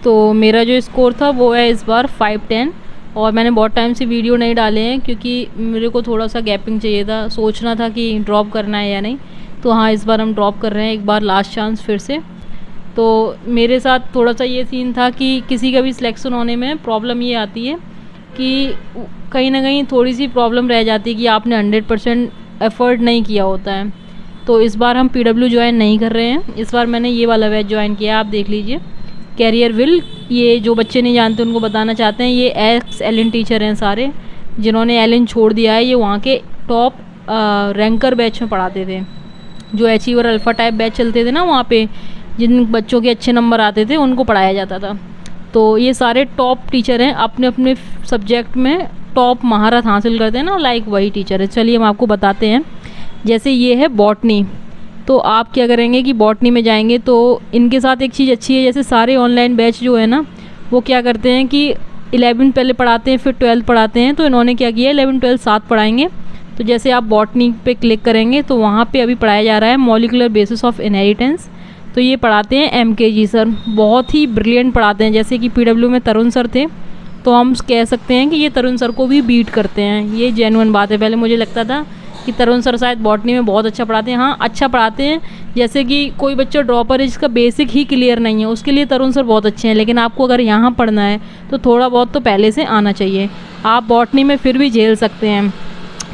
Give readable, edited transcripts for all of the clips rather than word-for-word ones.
तो मेरा जो स्कोर था वो है इस बार 510। और मैंने बहुत टाइम से वीडियो नहीं डाले हैं क्योंकि मेरे को थोड़ा सा गैपिंग चाहिए था, सोचना था कि ड्रॉप करना है या नहीं। तो हाँ, इस बार हम ड्रॉप कर रहे हैं, एक बार लास्ट चांस फिर से। तो मेरे साथ थोड़ा सा ये सीन था कि किसी का भी सिलेक्शन होने में प्रॉब्लम ये आती है कि कहीं ना कहीं थोड़ी सी प्रॉब्लम रह जाती है कि आपने 100% एफर्ट नहीं किया होता है। तो इस बार हम PW ज्वाइन नहीं कर रहे हैं, इस बार मैंने ये वाला बैच ज्वाइन किया, आप देख लीजिए, कैरियर विल। ये जो बच्चे नहीं जानते उनको बताना चाहते हैं, ये एक्स एलिन टीचर हैं सारे, जिन्होंने एलिन छोड़ दिया है। ये वहाँ के टॉप रैंकर बैच में पढ़ाते थे, जो अचीवर अल्फ़ा टाइप बैच चलते थे ना, वहाँ पे जिन बच्चों के अच्छे नंबर आते थे उनको पढ़ाया जाता था। तो ये सारे टॉप टीचर हैं, अपने अपने सब्जेक्ट में टॉप महारत हासिल करते हैं ना, लाइक वही टीचर है। चलिए हम आपको बताते हैं। जैसे ये है बॉटनी, तो आप क्या करेंगे कि बॉटनी में जाएंगे तो इनके साथ एक चीज़ अच्छी है, जैसे सारे ऑनलाइन बैच जो है ना वो क्या करते हैं कि 11 पहले पढ़ाते हैं फिर 12 पढ़ाते हैं। तो इन्होंने क्या किया, 11 12 साथ पढ़ाएंगे। तो जैसे आप बॉटनी पे क्लिक करेंगे तो वहाँ पे अभी पढ़ाया जा रहा है मॉलिकुलर बेसिस ऑफ इनहेरिटेंस। तो ये पढ़ाते हैं MKG सर, बहुत ही ब्रिलियंट पढ़ाते हैं। जैसे कि PW में तरुण सर थे, तो हम कह सकते हैं कि ये तरुण सर को भी बीट करते हैं, ये जेन्युइन बात है। पहले मुझे लगता था कि तरुण सर शायद बॉटनी में बहुत अच्छा पढ़ाते हैं। हाँ, अच्छा पढ़ाते हैं। जैसे कि कोई बच्चा ड्रॉपर है जिसका बेसिक ही क्लियर नहीं है, उसके लिए तरुण सर बहुत अच्छे हैं। लेकिन आपको अगर यहाँ पढ़ना है तो थोड़ा बहुत तो पहले से आना चाहिए। आप बॉटनी में फिर भी झेल सकते हैं,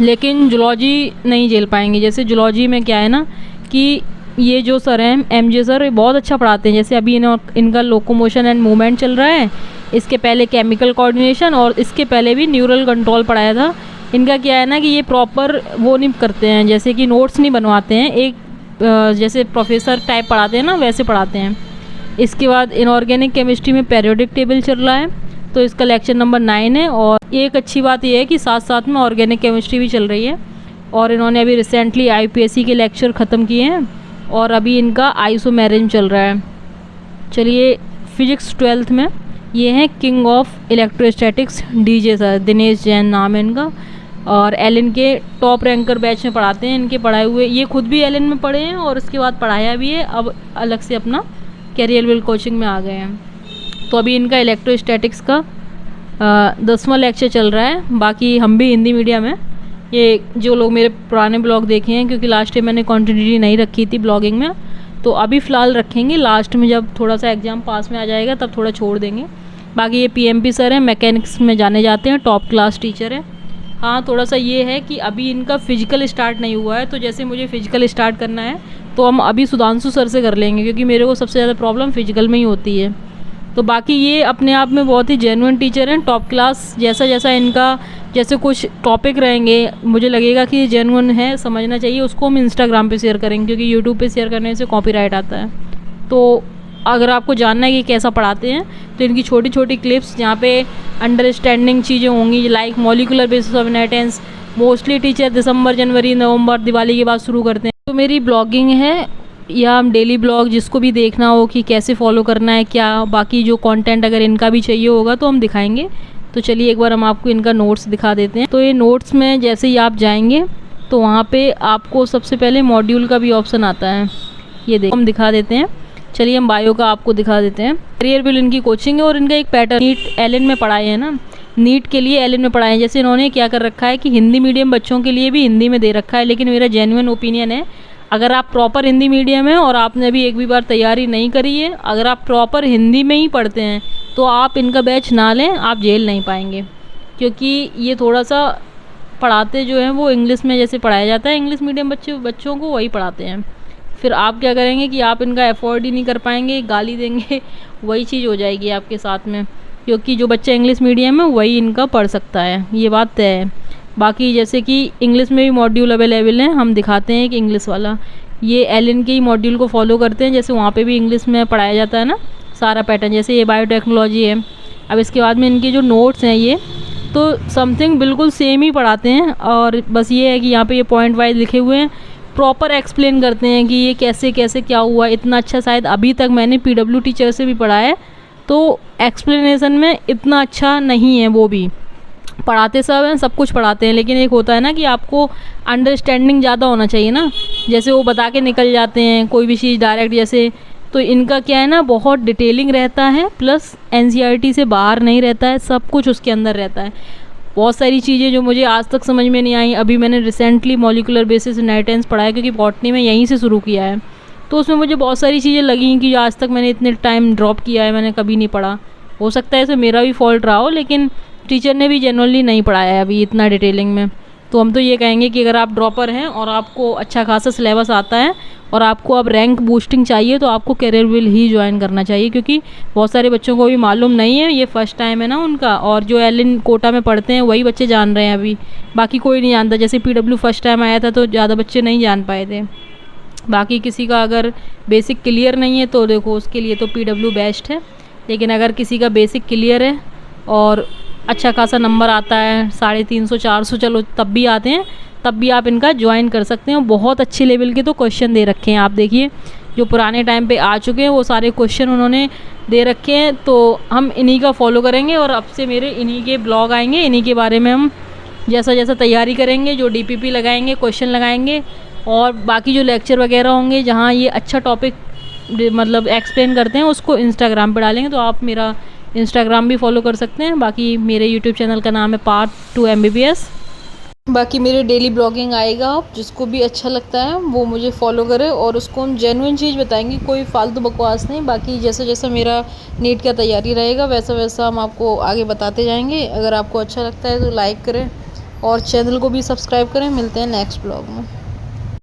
लेकिन जूलॉजी नहीं झेल पाएंगे। जैसे जूलॉजी में क्या है ना कि ये जो सर हैं MJ सर, ये बहुत अच्छा पढ़ाते हैं। जैसे अभी इनका लोकोमोशन एंड मूवमेंट चल रहा है, इसके पहले केमिकल कोऑर्डिनेशन, और इसके पहले भी न्यूरल कंट्रोल पढ़ाया था। इनका क्या है ना कि ये प्रॉपर वो नहीं करते हैं, जैसे कि नोट्स नहीं बनवाते हैं, एक जैसे प्रोफेसर टाइप पढ़ाते हैं ना वैसे पढ़ाते हैं। इसके बाद इनऑर्गेनिक केमिस्ट्री में पीरियोडिक टेबल चल रहा है, तो इसका लेक्चर नंबर 9 है। और एक अच्छी बात यह है कि साथ साथ में ऑर्गेनिक केमिस्ट्री भी चल रही है। और इन्होंने अभी रिसेंटली IPSC के लेक्चर ख़त्म किए हैं और अभी इनका आइसोमेरिज्म चल रहा है। चलिए, फिजिक्स 12th में ये हैं king of electrostatics DJ sir, Dinesh Jain नाम है इनका। और एलिन के टॉप रैंकर बैच में पढ़ाते हैं। इनके पढ़ाए हुए, ये खुद भी एलिन में पढ़े हैं और उसके बाद पढ़ाया भी है, अब अलग से अपना कैरियर विल कोचिंग में आ गए हैं। तो अभी इनका इलेक्ट्रोस्टैटिक्स का 10वां लेक्चर चल रहा है। बाकी हम भी हिंदी मीडियम है, ये जो लोग मेरे पुराने ब्लॉग देखे हैं, क्योंकि लास्ट टाइम मैंने कंटिन्यूटी नहीं रखी थी ब्लॉगिंग में, तो अभी फ़िलहाल रखेंगे। लास्ट में जब थोड़ा सा एग्ज़ाम पास में आ जाएगा तब थोड़ा छोड़ देंगे। बाकी ये PMP सर हैं, मैकेनिक्स में जाने जाते हैं, टॉप क्लास टीचर है। हाँ, थोड़ा सा ये है कि अभी इनका फ़िज़िकल स्टार्ट नहीं हुआ है, तो जैसे मुझे फ़िज़िकल स्टार्ट करना है तो हम अभी सुधांशु सर से कर लेंगे, क्योंकि मेरे को सबसे ज़्यादा प्रॉब्लम फ़िज़िकल में ही होती है। तो बाकी ये अपने आप में बहुत ही जेन्युइन टीचर हैं, टॉप क्लास। जैसा जैसा इनका जैसे कुछ टॉपिक रहेंगे, मुझे लगेगा कि ये जेन्युइन है, समझना चाहिए, उसको हम इंस्टाग्राम पे शेयर करेंगे, क्योंकि यूट्यूब पे शेयर करने से कॉपीराइट आता है। तो अगर आपको जानना है कि कैसा पढ़ाते हैं तो इनकी छोटी छोटी क्लिप्स जहाँ पे अंडरस्टैंडिंग चीज़ें होंगी, like molecular basis of inheritance, mostly teacher दिसंबर जनवरी नवंबर दिवाली के बाद शुरू करते हैं। तो मेरी ब्लॉगिंग है या हम डेली ब्लॉग, जिसको भी देखना हो कि कैसे फॉलो करना है क्या, बाकी जो कंटेंट अगर इनका भी चाहिए होगा तो हम दिखाएंगे। तो चलिए एक बार हम आपको इनका नोट्स दिखा देते हैं। तो ये नोट्स में जैसे ही आप जाएंगे तो वहाँ पे आपको सबसे पहले मॉड्यूल का भी ऑप्शन आता है, ये देखो हम दिखा देते हैं। चलिए हम बायो का आपको दिखा देते हैं। कैरियर विल इनकी कोचिंग है और इनका एक पैटर्न, नीट एलिन में पढ़ाए हैं ना, नीट के लिए एलिन में पढ़ाए हैं। जैसे इन्होंने क्या कर रखा है कि हिंदी मीडियम बच्चों के लिए भी हिंदी में दे रखा है। लेकिन मेरा जेन्युइन ओपिनियन है, अगर आप प्रॉपर हिंदी मीडियम है और आपने अभी एक भी बार तैयारी नहीं करी है, अगर आप प्रॉपर हिंदी में ही पढ़ते हैं तो आप इनका बैच ना लें, आप झेल नहीं पाएंगे। क्योंकि ये थोड़ा सा पढ़ाते जो हैं वो इंग्लिश में जैसे पढ़ाया जाता है, इंग्लिश मीडियम बच्चों को वही पढ़ाते हैं। फिर आप क्या करेंगे कि आप इनका एफोर्ड ही नहीं कर पाएंगे, गाली देंगे, वही चीज़ हो जाएगी आपके साथ में। क्योंकि जो बच्चा इंग्लिश मीडियम है वही इनका पढ़ सकता है, ये बात तय है। बाकी जैसे कि इंग्लिश में भी मॉड्यूल अवेलेबल हैं, हम दिखाते हैं कि इंग्लिश वाला, ये एलिन के ही मॉड्यूल को फॉलो करते हैं। जैसे वहाँ पे भी इंग्लिश में पढ़ाया जाता है ना सारा पैटर्न, जैसे ये बायोटेक्नोलॉजी है। अब इसके बाद में इनके जो नोट्स हैं ये तो समथिंग बिल्कुल सेम ही पढ़ाते हैं, और बस ये है कि यहाँ पे ये पॉइंट वाइज लिखे हुए हैं, प्रॉपर एक्सप्लेन करते हैं कि ये कैसे कैसे क्या हुआ। इतना अच्छा शायद अभी तक मैंने PW टीचर से भी पढ़ा है, तो एक्सप्लेनेशन में इतना अच्छा नहीं है। वो भी पढ़ाते सब हैं, सब कुछ पढ़ाते हैं, लेकिन एक होता है ना कि आपको अंडरस्टैंडिंग ज़्यादा होना चाहिए ना। जैसे वो बता के निकल जाते हैं कोई भी चीज़ डायरेक्ट, जैसे तो इनका क्या है ना, बहुत डिटेलिंग रहता है, प्लस एनसीईआरटी से बाहर नहीं रहता है, सब कुछ उसके अंदर रहता है। बहुत सारी चीज़ें जो मुझे आज तक समझ में नहीं आई, अभी मैंने रिसेंटली मॉलिकुलर बेसिस इनहेरिटेंस पढ़ा है, क्योंकि बॉटनी में यहीं से शुरू किया है, तो उसमें मुझे बहुत सारी चीज़ें लगी कि आज तक मैंने इतने टाइम ड्रॉप किया है, मैंने कभी नहीं पढ़ा। हो सकता है इसमें मेरा भी फॉल्ट रहा हो, लेकिन टीचर ने भी जनरली नहीं पढ़ाया है अभी इतना डिटेलिंग में। तो हम तो ये कहेंगे कि अगर आप ड्रॉपर हैं और आपको अच्छा खासा सिलेबस आता है और आपको अब रैंक बूस्टिंग चाहिए, तो आपको करियर विल ही ज्वाइन करना चाहिए, क्योंकि बहुत सारे बच्चों को भी मालूम नहीं है, ये फर्स्ट टाइम है ना उनका, और जो एलिन कोटा में पढ़ते हैं वही बच्चे जान रहे हैं अभी, बाकी कोई नहीं जानता। जैसे पीडब्ल्यू फर्स्ट टाइम आया था तो ज़्यादा बच्चे नहीं जान पाए थे। बाकी किसी का अगर बेसिक क्लियर नहीं है तो देखो उसके लिए तो पीडब्ल्यू बेस्ट है, लेकिन अगर किसी का बेसिक क्लियर है और अच्छा खासा नंबर आता है, 350 400 चलो तब भी आते हैं, तब भी आप इनका ज्वाइन कर सकते हैं। बहुत अच्छे लेवल के तो क्वेश्चन दे रखे हैं, आप देखिए जो पुराने टाइम पे आ चुके हैं वो सारे क्वेश्चन उन्होंने दे रखे हैं, तो हम इन्हीं का फॉलो करेंगे। और अब से मेरे इन्हीं के ब्लॉग आएंगे, इन्हीं के बारे में हम जैसा जैसा तैयारी करेंगे, जो डीपीपी लगाएंगे, क्वेश्चन लगाएंगे, और बाकी जो लेक्चर वगैरह होंगे जहाँ ये अच्छा टॉपिक मतलब एक्सप्लेन करते हैं उसको इंस्टाग्राम पे डालेंगे। तो आप मेरा इंस्टाग्राम भी फॉलो कर सकते हैं। बाकी मेरे यूट्यूब चैनल का नाम है पार्ट 2 MBBS। बाकी मेरे डेली ब्लॉगिंग आएगा, आप जिसको भी अच्छा लगता है वो मुझे फॉलो करे, और उसको हम जेन्युइन चीज़ बताएंगे, कोई फालतू बकवास नहीं। बाकी जैसा जैसा मेरा नीट का तैयारी रहेगा वैसा वैसा हम आपको आगे बताते जाएंगे। अगर आपको अच्छा लगता है तो लाइक करें और चैनल को भी सब्सक्राइब करें। मिलते हैं नेक्स्ट ब्लॉग में।